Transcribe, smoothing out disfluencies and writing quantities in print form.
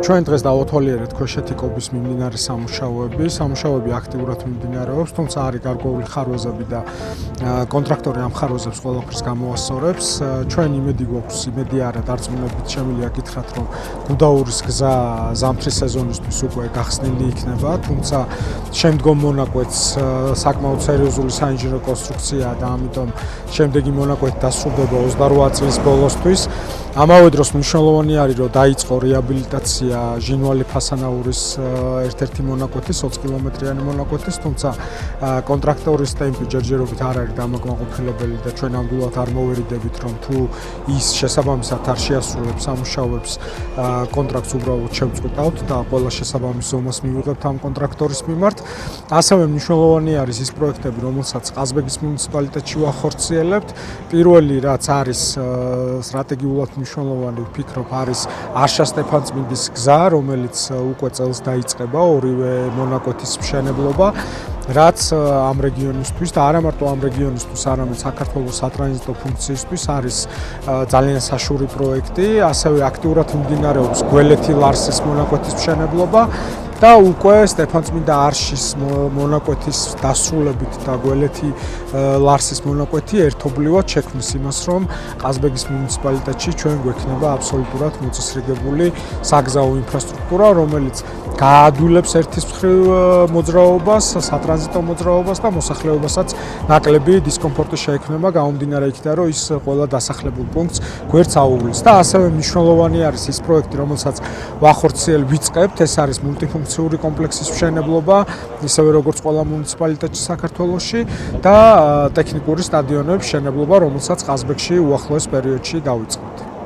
ჩვენ დღეს დავათვალიერეთ ქვეშეთიკობის მიმდინარე სამუშაოები აქტიურად მიმდინარეობს, თუმცა არის გარკვეული ხარვეზები და კონტრაქტორი ამ ხარვეზებს ყველაფერს გამოასწორებს. ჩვენ იმედი არა დარწმუნებით შემიძლია გითხრათ, რომ გუდაურის გზა ზამთრის სეზონისთვის უკვე გახსნილი იქნება, თუმცა შემდგომ მონაკვეთს საკმაოდ სერიოზული საინჟინრო კონსტრუქციაა და ამიტომ შემდეგი მონაკვეთი დასრულდება 28 წლის ბოლოსთვის. ამავე დროს მნიშვნელოვანი არის, რომ დაიწყო რეაბილიტაცია ჟინვალი ფასანაურის ერთ-ერთი მონაკვეთის 20 კილომეტრიანი მონაკვეთის, თუმცა კონტრაქტორის ტემპი ჯერჯერობით არ არის დამაკმაყოფილებელი და ჩვენ ნამდვილად არ მოვერიდებით, რომ თუ ის შესაბამისად არ შეასრულებს სამუშაოებს, კონტრაქტს უბრალოდ შევწყვეტავთ და ყველა შესაბამის ზომას მივიღებთ ამ კონტრაქტორის მიმართ. ასევე მნიშვნელოვანი არის ის პროექტები, რომელსაც ყაზბეგის მუნიციპალიტეტში ვახორციელებთ. პირველი, რაც არის სტრატეგიულად მნიშვნელოვანი, ვფიქრობ, არის არშა-სტეფანწმინდის გზა, რომელიც უკვე წელს დაიწყება, ორივე მონაკვეთის მშენებლობა, რაც ამ რეგიონისთვის და არა მარტო ამ რეგიონისთვის, არამედ საქართველოს სატრანზიტო ფუნქციისთვის არის ძალიან საშუალო პროექტი. ასევე აქტიურად მიმდინარეობს გველეთი-ლარსის მონაკვეთის მშენებლობა და უკვე სტეფანწმინდა არშის მონაკვეთის დასრულებით და გველეთი-ლარსის მონაკვეთი ერთობლივად შექმნის იმას, რომ ყაზბეგის მუნიციპალიტეტში ჩვენ გვექნება აბსოლუტურად მოწესრიგებული საგზაო ინფრასტრუქტურა, რომელიც გაადვილებს ერთის მხრივ მოძრაობას, სატრანზიტო მოძრაობას და მოსახლეობასაც ნაკლები დისკომფორტი შეექმნება გამომდინარე იქიდან, რომ ის ყველა დასახლებულ პუნქტს გვერდს აუვლის. და ასევე მნიშვნელოვანი არის ის პროექტი, რომელსაც ვიწყებთ, ეს არის მულტიფუნქციური კომპლექსის მშენებლობა, ისევე როგორც ყველა მუნიციპალიტეტში საქართველოში და ტექნიკური სტადიონების მშენებლობა, რომელსაც ყაზბეგში უახლოეს პერიოდში დავიწყებთ.